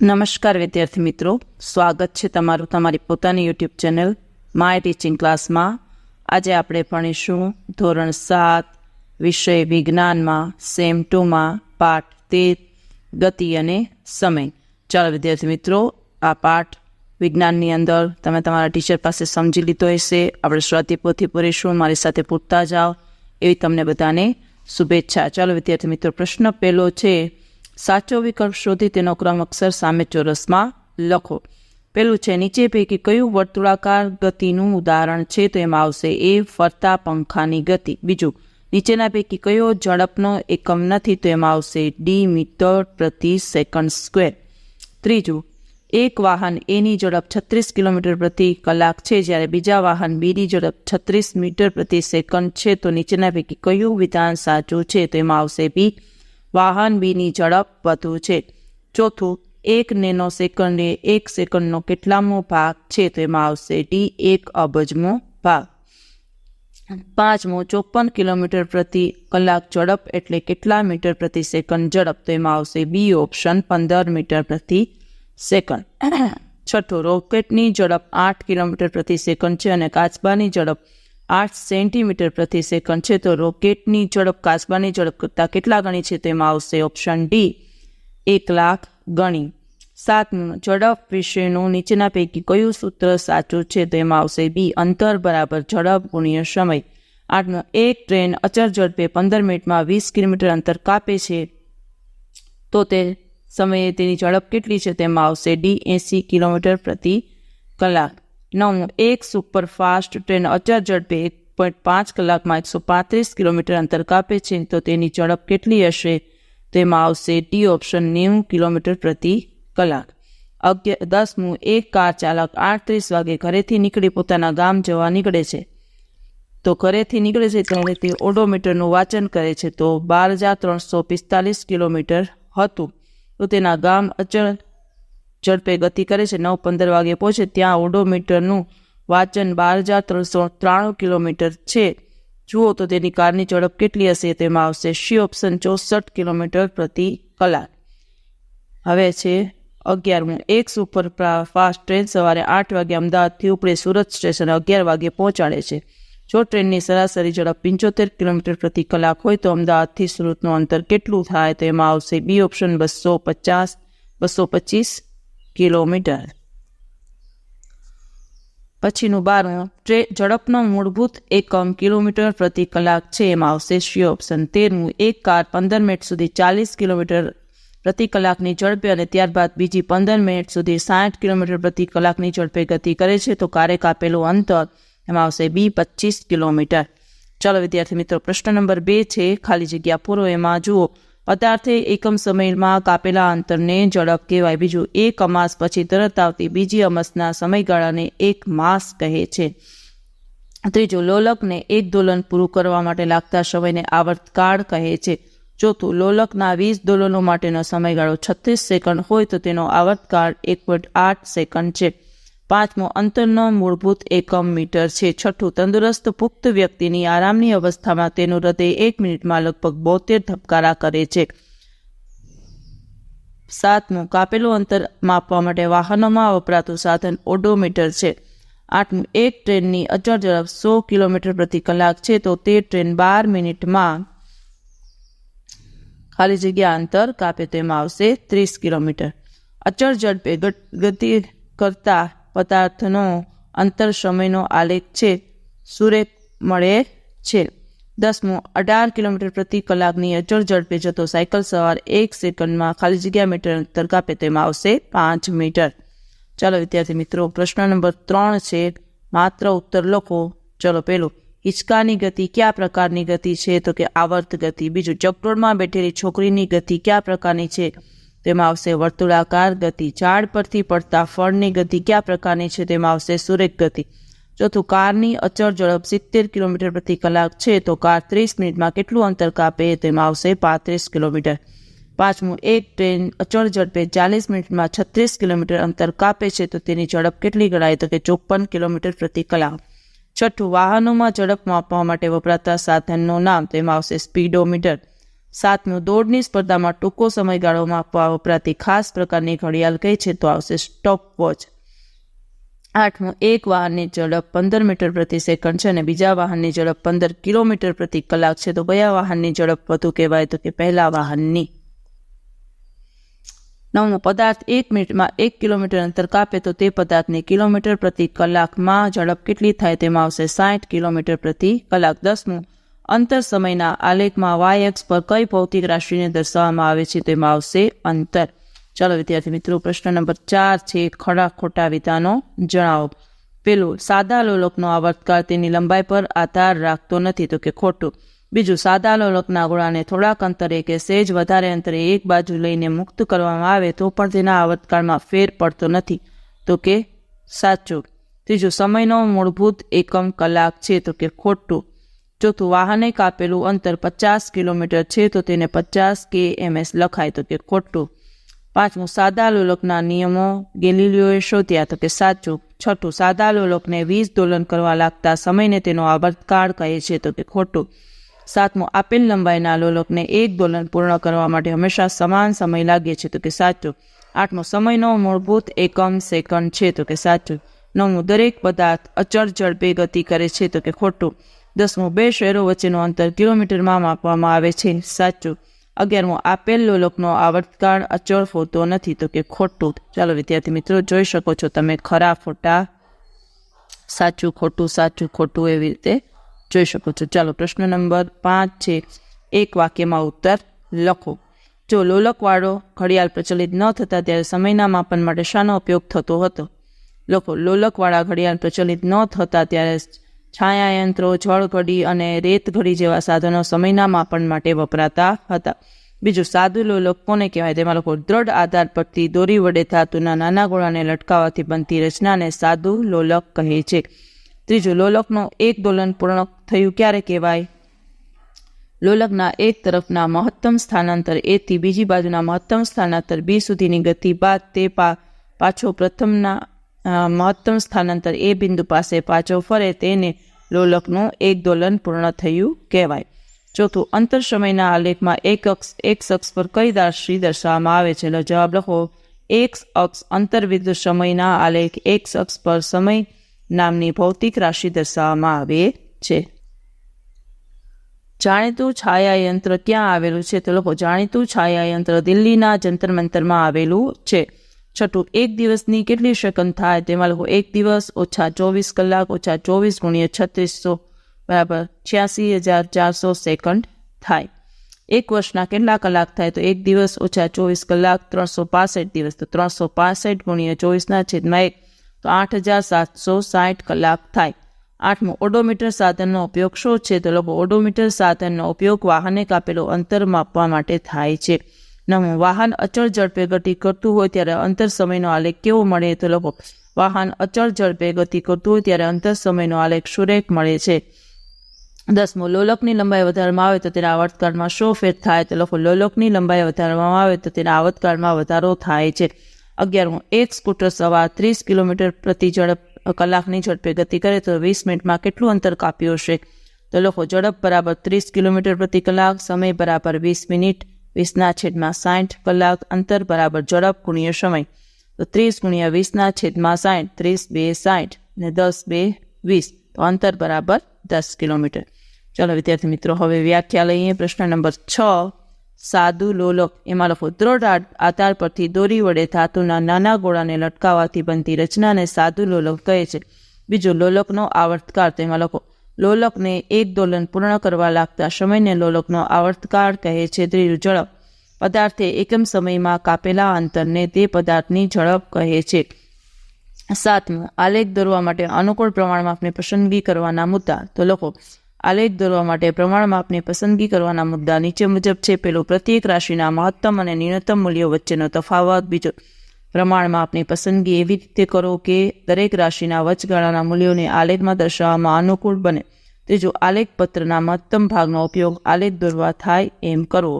નમસ્કાર વિદ્યાર્થી મિત્રો, સ્વાગત છે તમારું તમારી પોતાની યુટ્યુબ ચેનલ માય ટીચિંગ ક્લાસમાં. આજે આપણે ભણીશું ધોરણ 7 વિષય વિજ્ઞાનમાં સેમ 2માં પાઠ 13 ગતિ અને સમય. ચાલો વિદ્યાર્થી મિત્રો, આ પાઠ વિજ્ઞાનની અંદર તમે તમારા ટીચર પાસે સમજી લીધો હશે. આપણે સ્વાધ્યાય પોથી ભરીશું, મારી સાથે પૂછતા જાઓ એવી તમને બધાને શુભેચ્છા. ચાલો વિદ્યાર્થી મિત્રો, પ્રશ્ન પહેલો છે, સાચો વિકલ્પ શોધી તેનો ક્રમ અક્ષર સામે ચોરસમાં લખો. પેલું છે, નીચે પૈકી કયું વર્તુળાકાર ગતિનું ઉદાહરણ છે? તો એમાં આવશે એ ફરતા પંખાની ગતિ. બીજું, નીચેના પૈકી કયો ઝડપનો એકમ નથી? તો એમાં આવશે ડી મીટર પ્રતિ સેકન્ડ સ્ક્વેર. ત્રીજું, એક વાહન એની ઝડપ 36 કિલોમીટર પ્રતિ કલાક છે, જ્યારે બીજા વાહન બીની ઝડપ 36 મીટર પ્રતિ સેકન્ડ છે. તો નીચેના પૈકી કયું વિધાન સાચું છે? તો એમાં આવશે બી, વાહન બીની ઝડપ વધુ છે. ચોથું, 1 નેનો સેકન્ડ એ 1 સેકન્ડનો કેટલામો ભાગ છે? તો એમાં આવશે ડી, 1 અબજમો ભાગ. પાંચમું, 54 કિલોમીટર પ્રતિ કલાક ઝડપ એટલે કેટલા મીટર પ્રતિ સેકન્ડ ઝડપ? તો એમાં આવશે બી ઓપ્શન, 15 મીટર પ્રતિ સેકન્ડ. છઠ્ઠું, રોકેટની ઝડપ 8 કિલોમીટર પ્રતિ સેકન્ડ છે અને કાચબાની ઝડપ 8 સેન્ટીમીટર પ્રતિ સેકન્ડ છે. તો રોકેટની ઝડપ કાચબાની ઝડપ કરતાં કેટલા ગણી છે? તો એમાં આવશે ઓપ્શન ડી, 1 લાખ ગણી. સાતમું, ઝડપ વિશેનું નીચેના પૈકી કયું સૂત્ર સાચું છે? તો એમાં આવશે બી, અંતર બરાબર ઝડપ ગુણ્યા સમય. આઠમું, એક ટ્રેન અચળ ઝડપે 15 મિનિટમાં 20 કિલોમીટર અંતર કાપે છે, તો તે સમયે તેની ઝડપ કેટલી છે? તેમાં આવશે ડી, 80 કિલોમીટર પ્રતિ કલાક. નવમું, એક સુપરફાસ્ટ ટ્રેન અચળ ઝડપે 1.5 કલાકમાં 135 કિલોમીટર અંતર કાપે છે, તો તેની ઝડપ કેટલી હશે? તેમાં આવશે ડી ઓપ્શન, 90 કિલોમીટર પ્રતિ કલાક. 10મું, એક કાર ચાલક 8:30 વાગે ઘરેથી નીકળી પોતાના ગામ જવા નીકળે છે. તો ઘરેથી નીકળે છે ત્યારે તે ઓડોમીટરનું વાંચન કરે છે, તો 12,345 કિલોમીટર હતું. તો તેના ગામ અચળ ઝડપે ગતિ કરે છે, 9:15 વાગે પહોંચે ત્યાં ઓડોમીટરનું વાંચન 12,393 કિલોમીટર છે. જુઓ તો તેની કારની ઝડપ કેટલી હશે? તેમાં આવશે સી ઓપ્શન, 64 કિલોમીટર પ્રતિ કલાક. હવે છે 11મું, એક સુપર ફાસ્ટ ટ્રેન સવારે 8 વાગે અમદાવાદથી ઉપડે સુરત સ્ટેશને 11 વાગે પહોંચાડે છે. જો ટ્રેનની સરાસરી ઝડપ 75 કિલોમીટર પ્રતિ કલાક હોય તો અમદાવાદથી સુરતનું અંતર કેટલું થાય? તો એમાં આવશે બી ઓપ્શન, 225 કિલોમીટર. પછીનું 12મું, ઝડપનો મૂળભૂત એકમ કિલોમીટર પ્રતિ કલાક છે, એમાં આવશે સી ઓપ્શન. 13મું, એક કાર 15 મિનિટ સુધી 40 કિલોમીટર પ્રતિ કલાકની ઝડપે અને ત્યારબાદ બીજી 15 મિનિટ સુધી 60 કિલોમીટર પ્રતિ કલાકની ઝડપે ગતિ કરે છે, તો કારે કાપેલું અંતર એમાં આવશે બી, 25 કિલોમીટર. ચાલો વિદ્યાર્થી મિત્રો, પ્રશ્ન નંબર 2 છે, ખાલી જગ્યા પૂરો. એમાં જુઓ, પદાર્થે એકમ સમયમાં કાપેલા અંતરને ઝડપ કહેવાય. બીજું, એક અમાસ પછી તરત આવતી બીજી અમાસના સમયગાળાને એક માસ કહે છે. ત્રીજું, લોલકને એક દોલન પૂરું કરવા માટે લાગતા સમયને આવર્તકાળ કહે છે. ચોથું, લોલકના 20 દોલનો માટેનો સમયગાળો 36 સેકન્ડ હોય તો તેનો આવર્તકાળ 1.8 સેકન્ડ છે. પાંચમો, અંતરનો મૂળભૂત એકમ મીટર છે. છઠ્ઠું, તંદુરસ્ત પુખ્ત વ્યક્તિની આરામની અવસ્થામાં તેનું હૃદય 1 મિનિટમાં લગભગ 72 ધબકારા કરે છે. સાતમું, કાપેલું અંતર માપવા માટે વાહનોમાં વપરાતું સાધન ઓડોમીટર છે. આઠમું, એક ટ્રેનની અચળ ઝડપ 100 કિલોમીટર પ્રતિ કલાક છે, તો તે ટ્રેન 12 મિનિટમાં ખાલી જગ્યા અંતર કાપે, તો એમાં આવશે 30 કિલોમીટર. અચળ ઝડપે ગતિ કરતા પદાર્થનો અંતર સમયનો આલેખ છે, સુરેખ મળે છે. 10મું, 18 કિલોમીટર પ્રતિ કલાકની અચળ ઝડપે જતો સાયકલ સવાર 1 સેકન્ડમાં ખાલી જગ્યા મીટર અંતર કાપે, તેમાં આવશે 5 મીટર. ચાલો વિદ્યાર્થી મિત્રો, પ્રશ્ન નંબર 3 છે, માત્ર ઉત્તર લખો. ચલો, પેલું, હિંચકાની ગતિ કયા પ્રકારની ગતિ છે? તો કે આવર્ત ગતિ. બીજું, ચકડોળમાં બેઠેલી છોકરીની ગતિ કયા પ્રકારની છે? તેમાં આવશે વર્તુળાકાર ગતિ. ઝાડ પરથી પડતા ફળની ગતિ કયા પ્રકારની છે? તેમાં આવશે સુરેખ ગતિ. ચોથું, કારની અચળ ઝડપ 70 કિલોમીટર પ્રતિ કલાક છે, તો કાર 30 મિનિટમાં કેટલું અંતર કાપે? તેમાં આવશે 35 કિલોમીટર. પાંચમું, એક ટ્રેન અચળ ઝડપે 40 મિનિટમાં 36 કિલોમીટર અંતર કાપે છે, તો તેની ઝડપ કેટલી ગણાય? તો કે 54 કિલોમીટર પ્રતિ કલાક. છઠ્ઠું, વાહનોમાં ઝડપ માપવા માટે વપરાતા સાધનનું નામ? તેમાં આવશે સ્પીડોમીટર. 7મું દોડની સ્પર્ધામાં ટૂંકો સમયગાળો માપવા વપરાતી ખાસ પ્રકારની ઘડિયાળ કઈ છે? તો આવશે સ્ટોપ વોચ. 8મું એક વાહનની ઝડપ 15 મીટર પ્રતિ સેકન્ડ છે અને બીજા વાહનની ઝડપ 15 કિલોમીટર પ્રતિ કલાક છે, તો કયા વાહનની ઝડપ વધુ કહેવાય? તો કે પહેલા વાહનની. 9મું પદાર્થ 1 મિનિટમાં 1 કિલોમીટર અંતર કાપે તો તે પદાર્થની કિલોમીટર પ્રતિ કલાકમાં ઝડપ કેટલી થાય? તેમાં આવશે 60 કિલોમીટર પ્રતિ કલાક. 10મું અંતર સમયના આલેખમાં y અક્ષ પર કઈ ભૌતિક રાશિને દર્શાવવામાં આવે છે? તેમાં આવશે અંતર. ચાલો વિદ્યાર્થી મિત્રો, પ્રશ્ન નંબર 4 છે ખરા ખોટા વિધાનો જણાવો. પેલું, સાદા લોલકનો આવર્તકાળ તેની લંબાઈ પર આધાર રાખતો નથી, તો કે ખોટું. બીજું, સાદા લોલકના ગોળાને થોડાક અંતરે કે સહેજ વધારે અંતરે એક બાજુ લઈને મુક્ત કરવામાં આવે તો પણ તેના આવર્તકાળમાં ફેર પડતો નથી, તો કે સાચું. ત્રીજું, સમયનો મૂળભૂત એકમ કલાક છે, તો કે ખોટું. ચોથું, વાહને કાપેલું અંતર 50 કિલોમીટર છે તો તેને 50 kms લખાય, તો કે ખોટું. 5મું, સાદા લોલકના નિયમો ગેલિલિયોએ શોધ્યા, તો કે સાચું. 6ઠું, સાદા લોલકને 20 દોલન કરવા લાગતા સમયને તેનો આવર્તકાળ કહે છે, તો કે ખોટું. 7મું, આપેલ લંબાઈના લોલકને 1 દોલન પૂર્ણ કરવા માટે હંમેશા સમાન સમય લાગે છે, તો કે સાચું. 8મું, સમયનો મૂળભૂત એકમ સેકન્ડ છે, તો કે સાચું. 9મું, દરેક પદાર્થ અચળ ઝડપે ગતિ કરે છે, તો કે ખોટું. 10મું, બે શહેરો વચ્ચેનું અંતર કિલોમીટરમાં માપવામાં આવે છે, સાચું. 11મું, આપેલ લોલકનો આવર્તકાળ અચળ હોતો નથી, તો કે ખોટું. ચાલો વિદ્યાર્થી મિત્રો, જોઈ શકો છો તમે ખરા ખોટા, સાચું ખોટું, સાચું ખોટું એવી રીતે જોઈ શકો છો. ચાલો પ્રશ્ન નંબર 5 છે, એક વાક્યમાં ઉત્તર લખો. જો લોલકવાળો ઘડિયાળ પ્રચલિત ન થતા ત્યારે સમયના માપન માટે શાનો ઉપયોગ થતો હતો? લખો, લોલકવાળા ઘડિયાળ પ્રચલિત ન થતા ત્યારે છાયાયંત્રો, જળઘડી અને રેતઘડી જેવા સાધનો સમયના માપન માટે વપરાતા હતા. બીજું, સાદું લોલક કોને કહેવાય? તેમાં લખો, દ્રઢ આધાર પરથી દોરી વડે ધાતુના નાના ગોળાને લટકાવવાથી બનતી રચનાને સાદું લોલક કહે છે. ત્રીજું, લોલકનું 1 દોલન પૂર્ણ થયું ક્યારે કહેવાય? લોલકના એક તરફના મહત્તમ સ્થાનાંતર A થી બીજી બાજુના મહત્તમ સ્થાનાંતર B સુધીની ગતિ બાદ તે પાછો પ્રથમના મહત્તમ સ્થાનાંતર A બિંદુ પાસે પાછો ફરે તેને લોલકનું 1 દોલન પૂર્ણ થયું કહેવાય. ચોથું, અંતર સમયના આલેખમાં એક અક્ષ પર કઈ રાશિ દર્શાવવામાં આવે છે? જવાબ લખો, એક અક્ષ અંતરવિરુદ્ધ સમયના આલેખ એક અક્ષ પર સમય નામની ભૌતિક રાશિ દર્શાવવામાં આવે છે. જાણીતું છાયાયંત્ર ક્યાં આવેલું છે? તો લખો, જાણીતું છાયાયંત્ર દિલ્હીના જંતર મંતરમાં આવેલું છે. છઠ્ઠું, એક દિવસની કેટલી સેકન્ડ થાય? તેમાં લખો, એક દિવસ ઓછા 24 કલાક ઓછા 24 ગુણ્યા 3600 બરાબર 86,400 સેકન્ડ થાય. એક વર્ષના કેટલા કલાક થાય? તો એક દિવસ ઓછા 24 કલાક 365 દિવસ, તો 365 ગુણ્યા 24/1 તો 8,760 કલાક થાય. 8મું, ઓડોમીટર સાધનનો ઉપયોગ શું છે? તો લોકો, ઓડોમીટર સાધનનો ઉપયોગ વાહને કાપેલું અંતર માપવા માટે થાય છે. 9મું, વાહન અચળ ઝડપે ગતિ કરતું હોય ત્યારે અંતર સમયનો આલેખ કેવો મળે? તો લોકો, વાહન અચળ ઝડપે ગતિ કરતું હોય ત્યારે અંતર સમયનો આલેખ સુરેખ મળે છે. 10મું, લોલકની લંબાઈ વધારવામાં આવે તો તેના આવર્તકાળમાં શું ફેર થાય? તો લોકો, લોલકની લંબાઈ વધારવામાં આવે તો તેના આવર્તકાળમાં વધારો થાય છે. 11મું, એક સ્કૂટર સવાર 30 કિલોમીટર પ્રતિ કલાકની ઝડપે ગતિ કરે તો 20 મિનિટમાં કેટલું અંતર કાપ્યું હશે? તો લખો, ઝડપ બરાબર 30 કિલોમીટર પ્રતિ કલાક, સમય બરાબર 20 મિનિટ, 20/60 કલાક, અંતર બરાબર ઝડપ ગુણ્યા સમય, તો 30 ગુણ્યા 20/60, 30 2 60 ને 10 2 20, તો અંતર બરાબર 10 કિલોમીટર. ચાલો વિદ્યાર્થી મિત્રો, હવે વ્યાખ્યા લઈએ. પ્રશ્ન નંબર 6, સાદું લોલક. એમાં લખો, દ્રઢ આધાર પરથી દોરી વડે ધાતુના નાના ગોળાને લટકાવવાથી બનતી રચનાને સાદું લોલક કહે છે. બીજું, લોલકનો આવર્તકાળ. તેમાં લખો, લોલકને 1 દોલન પૂર્ણ કરવા લાગતા સમયને લોલકનો આવર્તકાળ કહે છે. ત્રીજું, ઝડપ. પદાર્થે એકમ સમયમાં કાપેલા અંતરને તે પદાર્થની ઝડપ કહે છે. 7મું, આલેખ દોરવા માટે અનુકૂળ પ્રમાણ માપની પસંદગી કરવાના મુદ્દા. તો લખો, આલેખ દોરવા માટે પ્રમાણ માપની પસંદગી કરવાના મુદ્દા નીચે મુજબ છે. પેલું, પ્રત્યેક રાશિના મહત્તમ અને ન્યૂનતમ મૂલ્યો વચ્ચેનો તફાવત. બીજો, પ્રમાણ માપની પસંદગી એવી રીતે કરો કે દરેક રાશિના વચગાળાના મૂલ્યોને આલેખમાં દર્શાવવામાં અનુકૂળ બને. ત્રીજું, આલેખ પત્રના મહત્તમ ભાગનો ઉપયોગ આલેખ દોરવા થાય એમ કરવો.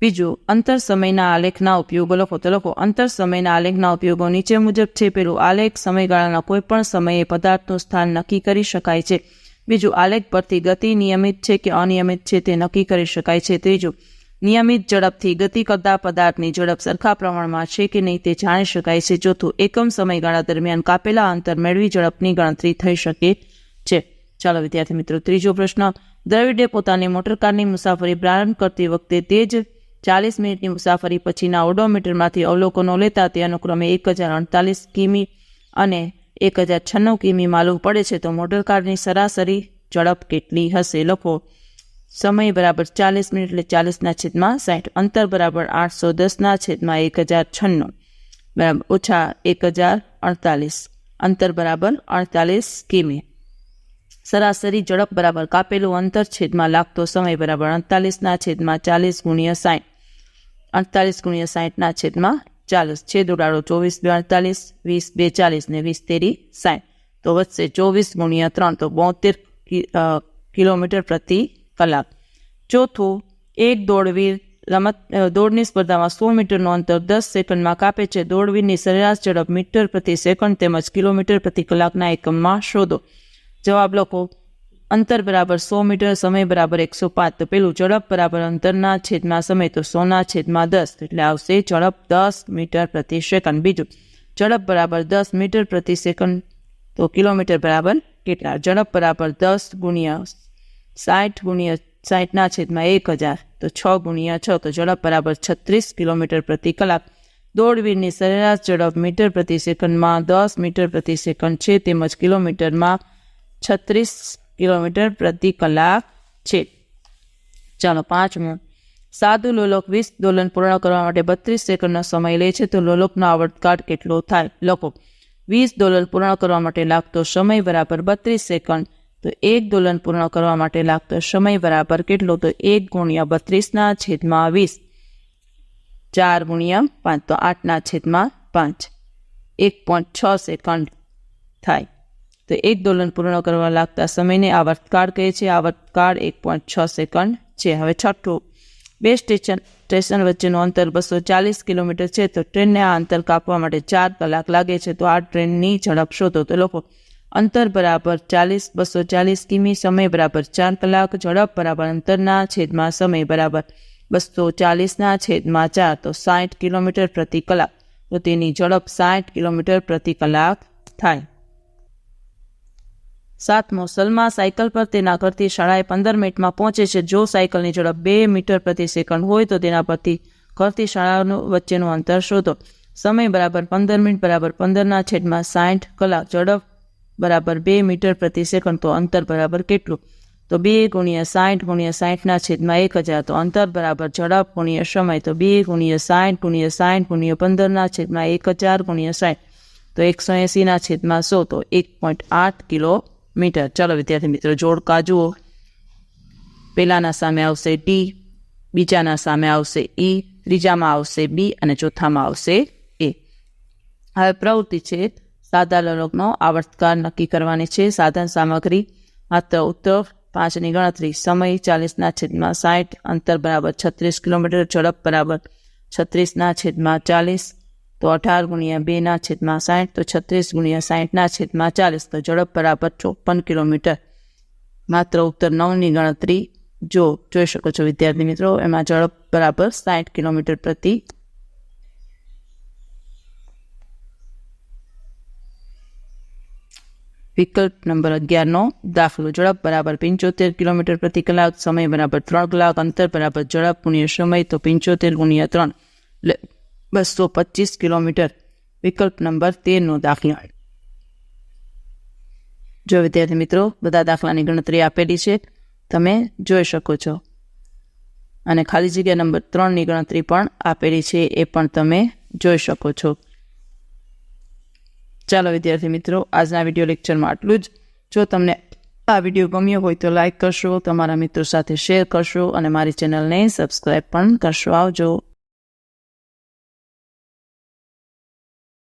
બીજું, અંતર સમયના આલેખના ઉપયોગો લખો. તો લખો, અંતર સમયના આલેખના ઉપયોગો નીચે મુજબ છે. પેલું, આલેખ સમયગાળાના કોઈ પણ સમયે પદાર્થનું સ્થાન નક્કી કરી શકાય છે. બીજું, આલેખ પરથી ગતિ નિયમિત છે કે અનિયમિત છે તે નક્કી કરી શકાય છે. ત્રીજું, નિયમિત ઝડપથી ગતિ કરતા પદાર્થની ઝડપ સરખા પ્રમાણમાં છે કે નહીં તે જાણી શકાય છે. ચોથું, એકમ સમયગાળા દરમિયાન કાપેલા અંતર મેળવી ઝડપની ગણતરી થઈ શકે છે. ચાલો વિદ્યાર્થી મિત્રો, ત્રીજો પ્રશ્ન. દ્રવિડે પોતાની મોટરકારની મુસાફરી પ્રારંભ કરતી વખતે તે જ 40 મિનિટની મુસાફરી પછીના ઓડોમીટરમાંથી અવલોકનો લેતા તે અનુક્રમે 1048 કિમી અને 1096 કિમી માલુમ પડે છે. તો મોટરકારની સરાસરી ઝડપ કેટલી હશે? લખો. સમય બરાબર 40 મિનિટ એટલે 40/60. અંતર બરાબર 810/1096 બરાબર ઓછા 1048. અંતર બરાબર 48 કિમી. સરાસરી ઝડપ બરાબર કાપેલું અંતર છેદમાં લાગતો સમય બરાબર 48/40 × 60. 48 × 60/40. છેદ ઉડાડો. 24 × 48, 20 × 40 ને 20 × 60. તો વધશે 24 × 3 તો 72 કિલોમીટર પ્રતિ કલાક. ચોથું, એક દોડવીર દોડની સ્પર્ધામાં 100 મીટરનું અંતર 10 સેકન્ડમાં કાપે છે. દોડવીરની સરેરાશ ઝડપ મીટર પ્રતિ સેકન્ડ તેમજ કિલોમીટર પ્રતિ કલાકના એકમમાં શોધો. જવાબ લખો. અંતર બરાબર 100 મીટર, સમય બરાબર 105. તો પેલું ઝડપ બરાબર અંતરના છેદમાં સમય તો 100/10 એટલે આવશે ઝડપ 10 મીટર પ્રતિ સેકન્ડ. બીજું, ઝડપ બરાબર 10 મીટર પ્રતિ સેકન્ડ તો કિલોમીટર બરાબર કેટલા? ઝડપ બરાબર 10 × 60 × 60/1000 તો 6 × 6 તો ઝડપ બરાબર 36 કિલોમીટર પ્રતિ કલાક. દોડવીરની સરેરાશ ઝડપ મીટર પ્રતિ સેકન્ડમાં 10 મીટર પ્રતિ સેકન્ડ છે તેમજ કિલોમીટરમાં 36 કિલોમીટર પ્રતિ કલાક છે. ચાલો પાંચમું. સાદું લોલક 20 દોલન પૂર્ણ કરવા માટે 32 સેકન્ડનો સમય લે છે. તો લોલકનો આવર્તકાળ કેટલો થાય? લખો. 20 દોલન પૂર્ણ કરવા માટે લાગતો સમય બરાબર 32 સેકન્ડ. તો 1 દોલન પૂર્ણ કરવા માટે લાગતો સમય બરાબર કેટલો? તો 1 × 32/20. 4 × 5 તો 8/5. 1.6 સેકન્ડ થાય. તો 1 દોલન પૂર્ણ કરવા લાગતા સમયને આવર્તકાળ કહે છે. આવર્તકાળ 1.6 સેકન્ડ છે. હવે છઠ્ઠું. બે સ્ટેશન વચ્ચેનું અંતર 240 કિલોમીટર છે. તો ટ્રેનને આ અંતર કાપવા માટે 4 કલાક લાગે છે. તો આ ટ્રેનની ઝડપ શોધો. તો લખો. અંતર બરાબર 240 કિમી, સમય બરાબર 4 કલાક, ઝડપ બરાબર અંતરના છેદમાં સમય બરાબર 240/4 તો 60 કિલોમીટર પ્રતિ કલાક. તો તેની ઝડપ 60 કિલોમીટર પ્રતિ કલાક થાય. સાતમો. સલમા સાયકલ પર તેના ઘરથી શાળાએ 15 મિનિટમાં પહોંચે છે. જો સાયકલની ઝડપ 2 મીટર પ્રતિ સેકન્ડ હોય તો તેના પરથી ઘરથી શાળાનું વચ્ચેનું અંતર શોધો. સમય બરાબર 15 મિનિટ બરાબર 15/60 કલાક. ઝડપ બરાબર 2 મીટર પ્રતિ સેકન્ડ. તો અંતર બરાબર કેટલું? તો 2 × 60 × 60/1000 તો અંતર બરાબર ઝડપ × સમય તો 2 × 60 × 60 × 15/1000 × 60 તો 180/100 તો 1.8 કિલોમીટર. ચાલો વિદ્યાર્થી મિત્રો, જોડકા જુઓ. પહેલાના સામે આવશે ડી, બીજાના સામે આવશે ઈ, ત્રીજામાં આવશે બી અને ચોથામાં આવશે એ. હવે પ્રવૃત્તિ છે સાદા લોલકનો આવર્તકાળ નક્કી કરવાની છે. સાધન સામગ્રી માત્ર ઉત્તર 5ની ગણતરી. સમય 40/60. અંતર બરાબર 36 કિલોમીટર. ઝડપ બરાબર 36/40 તો 18 × 2/60 તો 36 × 60/40 તો ઝડપ બરાબર 54 કિલોમીટર. માત્ર ઉત્તર 9ની ગણતરી જોઈ શકો છો વિદ્યાર્થી મિત્રો. એમાં ઝડપ બરાબર 60 કિલોમીટર પ્રતિ. વિકલ્પ નંબર 11નો દાખલો. ઝડપ બરાબર 75 કિલોમીટર પ્રતિ કલાક, સમય બરાબર 3 કલાક, અંતર બરાબર ઝડપ × સમય તો 75 × 3 એટલે 225 કિલોમીટર. વિકલ્પ નંબર 13નો દાખલો. જો વિદ્યાર્થી મિત્રો, બધા દાખલાની ગણતરી આપેલી છે, તમે જોઈ શકો છો. અને ખાલી જગ્યા નંબર 3ની ગણતરી પણ આપેલી છે, એ પણ તમે જોઈ શકો છો. ચાલો વિદ્યાર્થી મિત્રો, આજના વિડીયો લેક્ચરમાં આટલું જ. જો તમને આ વિડીયો ગમ્યો હોય તો લાઇક કરશો, તમારા મિત્રો સાથે શેર કરશો અને મારી ચેનલને સબસ્ક્રાઈબ પણ કરશો. આવજો.